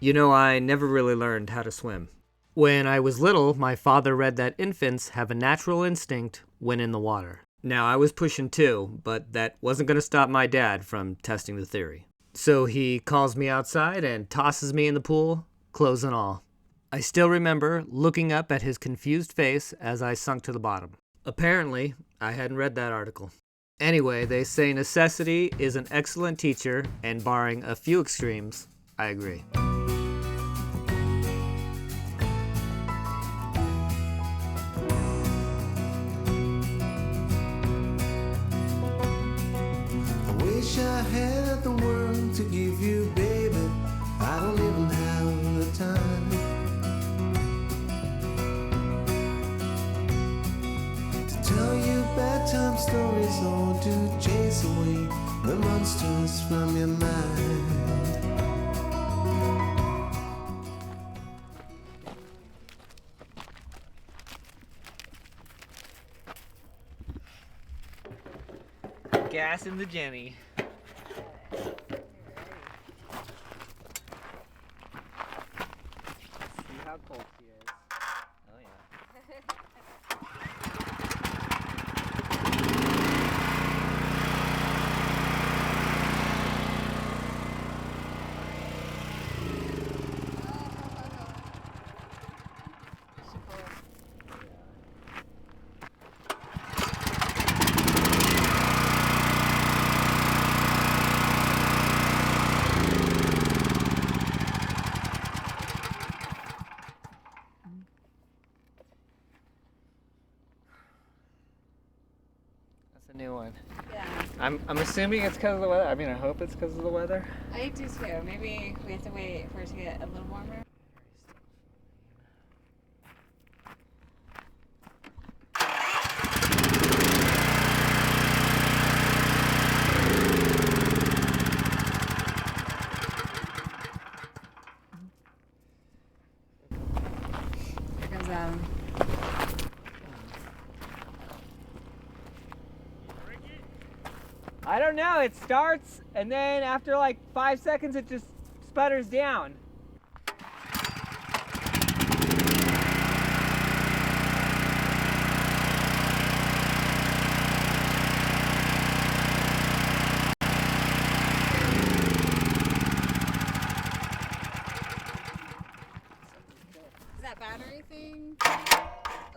You know, I never really learned how to swim. When I was little, my father read that infants have a natural instinct when in the water. Now, I was pushing too, but that wasn't going to stop my dad from testing the theory. So he calls me outside and tosses me in the pool, clothes and all. I still remember looking up at his confused face as I sunk to the bottom. Apparently, I hadn't read that article. Anyway, they say necessity is an excellent teacher, and barring a few extremes, I agree. I had the world to give you, baby. I don't even have the time to tell you bedtime stories or to chase away the monsters from your mind. Gas in the Jenny. See how cold she is. Oh yeah. A new one. Yeah. I'm assuming it's because of the weather. I mean, I hope it's because of the weather. I do too. Maybe we have to wait for it to get a little warmer. Here comes I don't know. It starts, and then after like 5 seconds, it just sputters down. Is that battery thing?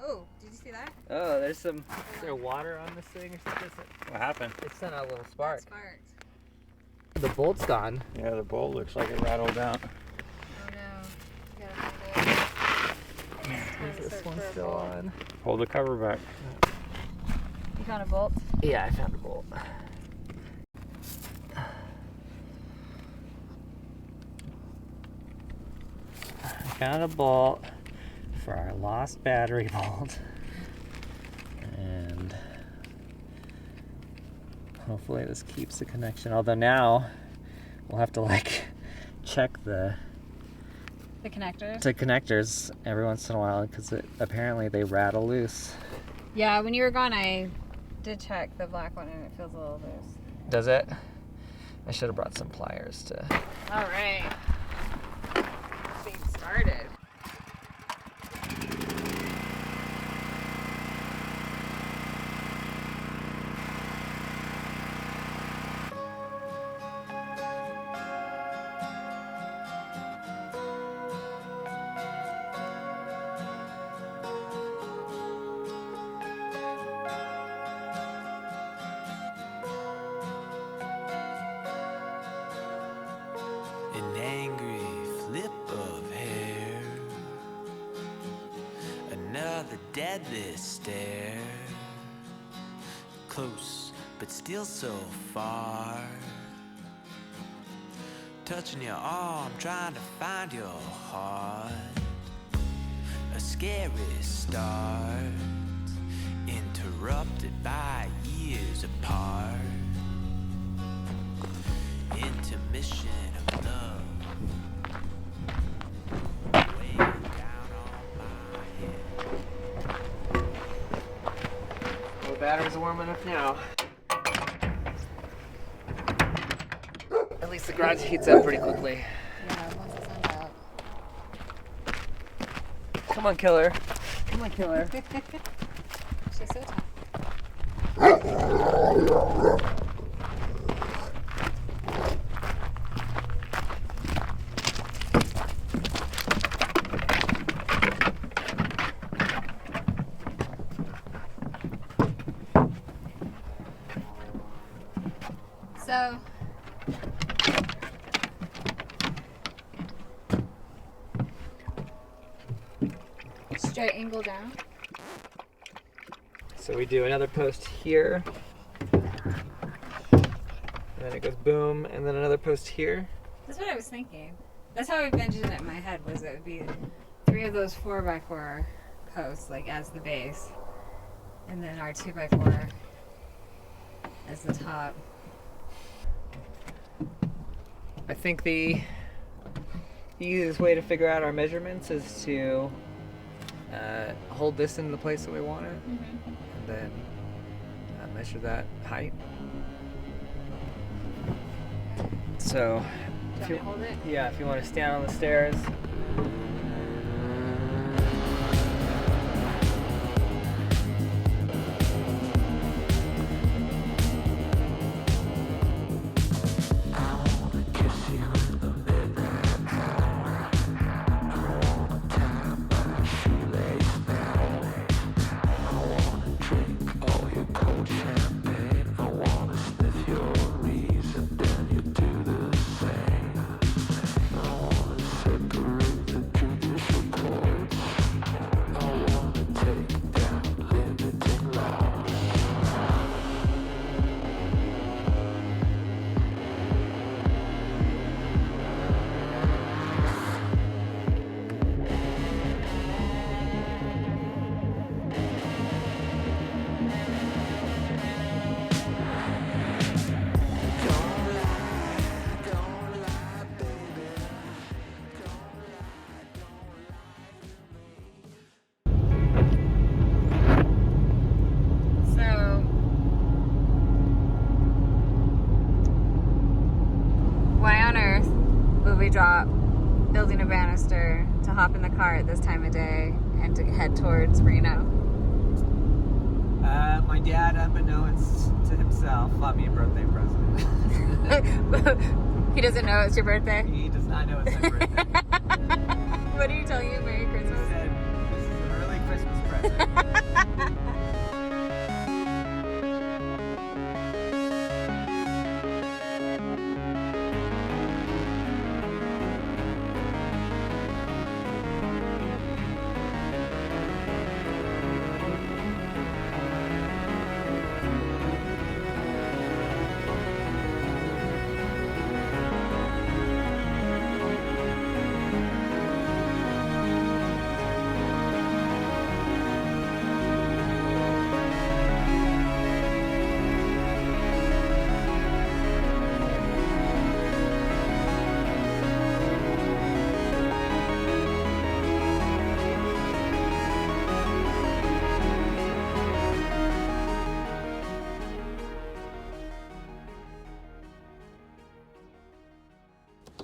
Oh, did you see that? Oh, there's some. Is there water on this thing or something? What happened? It sent out a little spark. That sparked. The bolt's gone. Yeah, the bolt looks like it rattled out. Oh no. You gotta find it. Is this one still on? Hold the cover back. You found a bolt? Yeah, I found a bolt. I found a bolt for our lost battery bolt. And hopefully this keeps the connection. Although now we'll have to like check the connectors every once in a while because apparently they rattle loose. Yeah, when you were gone, I did check the black one and it feels a little loose. Does it? I should have brought some pliers to. All right. Getting started. An angry flip of hair, another deadly stare, close but still so far, touching your arm, trying to find your heart, a scary start, interrupted by years apart. Intermission of love, way down on my head. Well, the batteries are warm enough now. At least the garage heats up pretty quickly. Yeah, once the sun's out. Come on, killer. Come on, killer. She's so tough. So, straight angle down. So we do another post here. And then it goes boom, and then another post here. That's what I was thinking. That's how I envisioned it in my head, was it would be 3 of those 4x4 posts, like as the base. And then our 2x4 as the top. I think the easiest way to figure out our measurements is to hold this in the place that we want it, and then measure that height. So, Do you want me to hold it? yeah, if you want to stand on the stairs. So, why on earth would we drop building a banister to hop in the car at this time of day and to head towards Reno? My dad, unbeknownst to himself, bought me a birthday present. He doesn't know it's your birthday? He does not know it's my birthday. What did he tell you? Merry He Christmas? said, "This is an early Christmas present."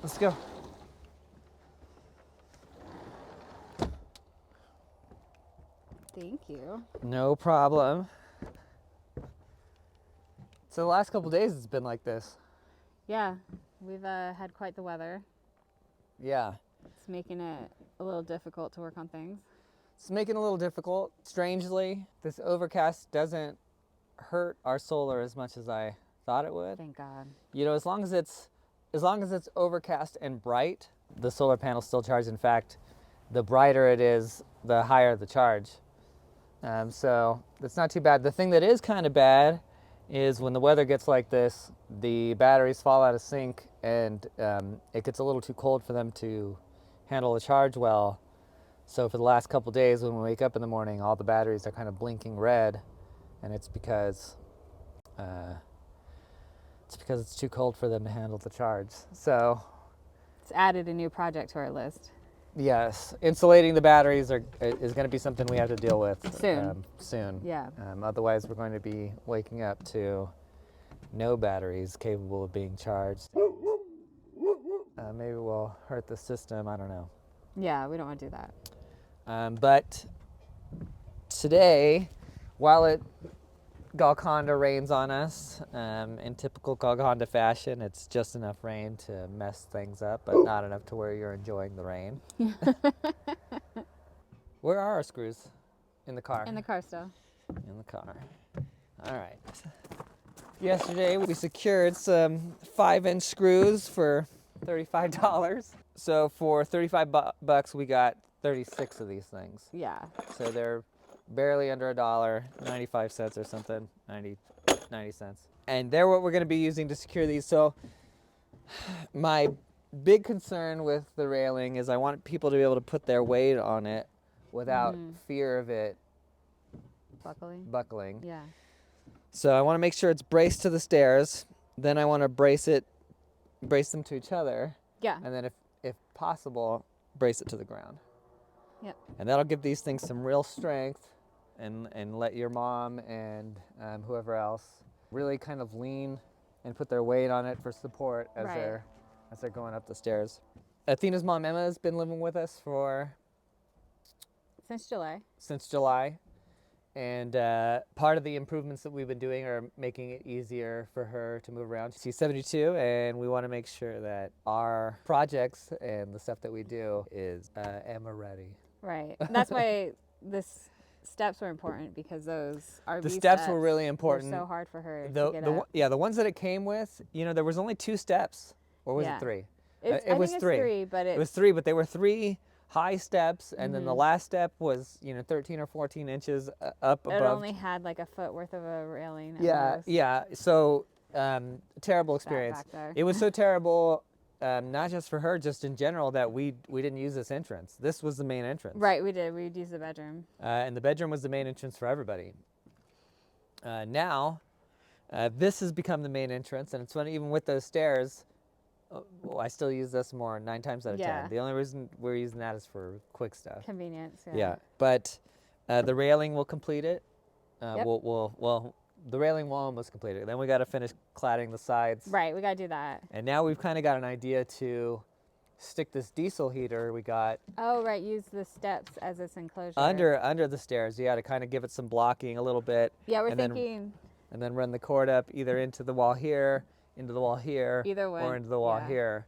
Let's go. Thank you. No problem. So the last couple days it's been like this. Yeah, we've had quite the weather. Yeah. It's making it a little difficult to work on things. It's making it a little difficult. Strangely, this overcast doesn't hurt our solar as much as I thought it would. Thank God. You know, as long as it's overcast and bright, the solar panel's still charged. In fact, the brighter it is, the higher the charge. So that's not too bad. The thing that is kind of bad is when the weather gets like this, the batteries fall out of sync and it gets a little too cold for them to handle the charge well. So for the last couple days when we wake up in the morning, all the batteries are kind of blinking red, and it's because it's too cold for them to handle the charge. So It's added a new project to our list. yes, insulating the batteries is going to be something we have to deal with Soon. soon. Yeah. Otherwise, we're going to be waking up to no batteries capable of being charged. Maybe we'll hurt the system. I don't know. Yeah, we don't want to do that. But today, while it Golconda rains on us, in typical Golconda fashion, it's just enough rain to mess things up, but not enough to where you're enjoying the rain. Where are our screws? In the car. In the car still. In the car. All right. Yesterday we secured some 5-inch screws for $35. So for 35 bucks we got 36 of these things. Yeah. So they're barely under $1, 95 cents or something, 90 cents. And they're what we're going to be using to secure these. So my big concern with the railing is I want people to be able to put their weight on it without fear of it buckling. Yeah. So I want to make sure it's braced to the stairs. Then I want to brace them to each other. Yeah. And then if possible, brace it to the ground. Yep. And that'll give these things some real strength and let your mom and whoever else really kind of lean and put their weight on it for support as they're going up the stairs. Athena's mom Emma has been living with us since July. And part of the improvements that we've been doing are making it easier for her to move around. She's 72, and we want to make sure that our projects and the stuff that we do is Emma ready. Right. That's why this steps were important, because those RV The steps were really important. Were so hard for her to get up. The ones that it came with, there was only 2 steps, or was it 3? It was 3, but it was 3, but they were 3 high steps, and then the last step was 13 or 14 inches up above. It only had like a foot worth of a railing. Yeah. So terrible experience. Back there. It was so terrible, not just for her, just in general, that we didn't use this entrance. This was the main entrance. Right, we did. We'd use the bedroom. And the bedroom was the main entrance for everybody. Now, this has become the main entrance, and it's funny, even with those stairs. I still use this more 9 times out of 10. The only reason we're using that is for quick stuff. Convenience. Yeah. But the railing will complete it. Yep. The railing will almost complete it. Then we got to finish cladding the sides. Right, we got to do that. And now we've kind of got an idea to stick this diesel heater we got. Oh, right. Use the steps as its enclosure. Under the stairs. Yeah, to kind of give it some blocking a little bit. Yeah, we're thinking. And then run the cord up either into the wall here, into the wall here, either way, or into the wall here,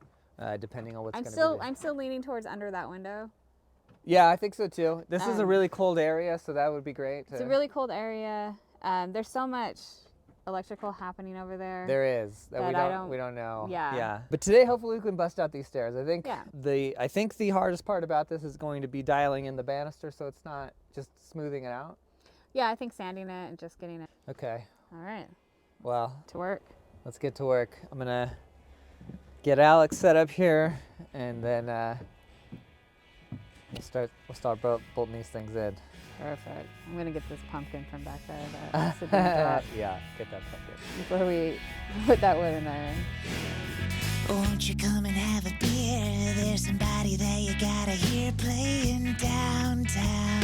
depending on what's going to be. I'm still leaning towards under that window. Yeah, I think so too. This is a really cold area, so that would be great. It's a really cold area. There's so much electrical happening over there. There is that we don't know. Yeah. But today, hopefully, we can bust out these stairs. I think Yeah. the hardest part about this is going to be dialing in the banister, so it's not just smoothing it out. Yeah, I think sanding it and just getting it. Okay. All right. Well. To work. Let's get to work. I'm gonna get Alex set up here, and then we'll start bolting these things in. Perfect. I'm gonna get this pumpkin from back there. That sits on the top Yeah, get that pumpkin before we put that wood in there. Won't you come and have a beer? There's somebody that you gotta hear playing downtown.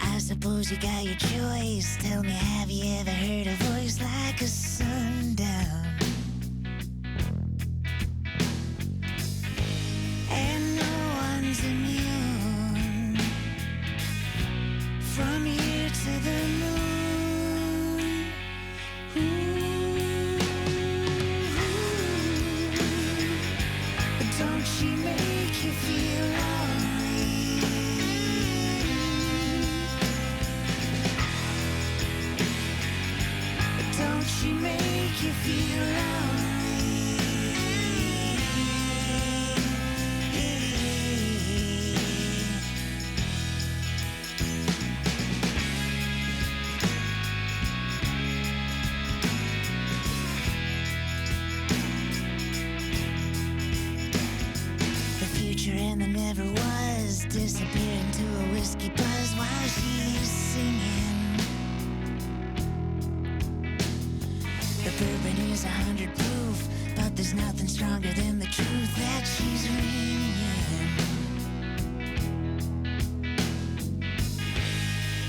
I suppose you got your choice. Tell me, have you ever heard a voice like a sundown? And no one's immune from here to the moon. Ooh, don't she make you feel lonely? Don't she make you feel lonely? The future and the never was disappear into a whiskey buzz while she's singing. The bourbon is 100 proof, but there's nothing stronger than the truth that she's ringing.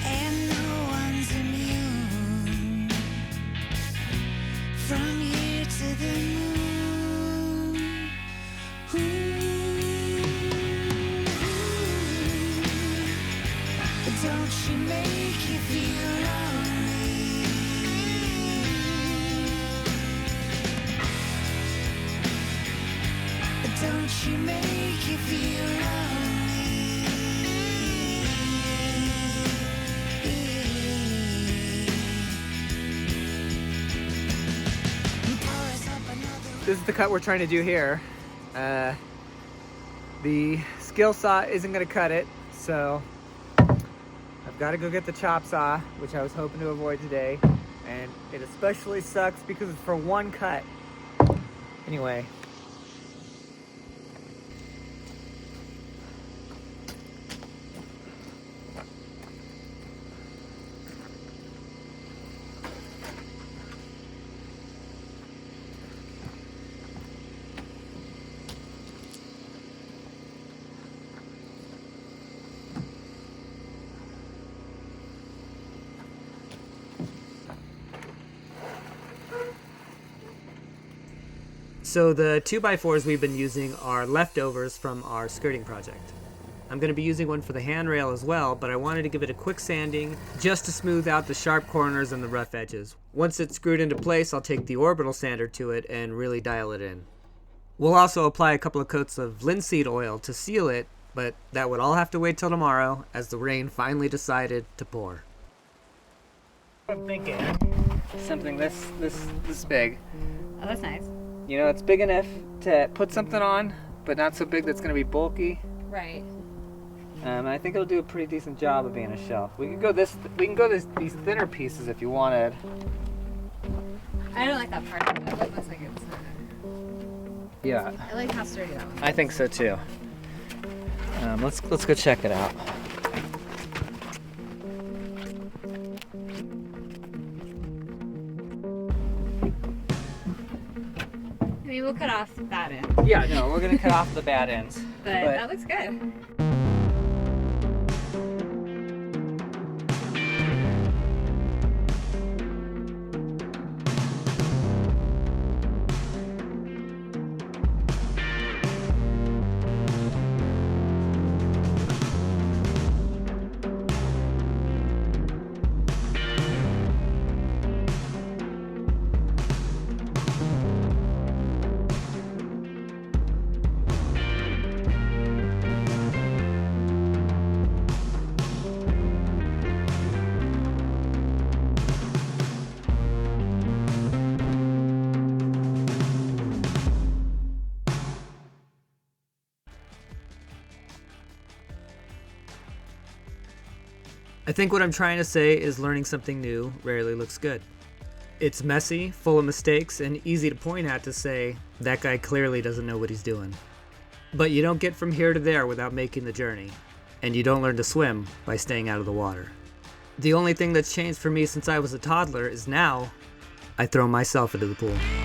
And no one's immune from here to the moon. Ooh. Don't she make you feel This is the cut we're trying to do here. The skill saw isn't gonna cut it, so I've got to go get the chop saw, which I was hoping to avoid today. And it especially sucks because it's for one cut. Anyway. So the 2x4s we've been using are leftovers from our skirting project. I'm going to be using one for the handrail as well, but I wanted to give it a quick sanding just to smooth out the sharp corners and the rough edges. Once it's screwed into place, I'll take the orbital sander to it and really dial it in. We'll also apply a couple of coats of linseed oil to seal it, but that would all have to wait till tomorrow as the rain finally decided to pour. I'm thinking something this big. Oh, that's nice. You know, it's big enough to put something on, but not so big that's going to be bulky. Right. I think it'll do a pretty decent job of being a shelf. We can go these thinner pieces if you wanted. I don't like that part of it. It looks like it's. Yeah, I like how sturdy that one is. I think so too. Let's go check it out. I mean, we'll cut off that end, Yeah, no, we're gonna cut off the bad ends. but that looks good. I think what I'm trying to say is learning something new rarely looks good. It's messy, full of mistakes, and easy to point at to say, that guy clearly doesn't know what he's doing. But you don't get from here to there without making the journey, and you don't learn to swim by staying out of the water. The only thing that's changed for me since I was a toddler is now I throw myself into the pool.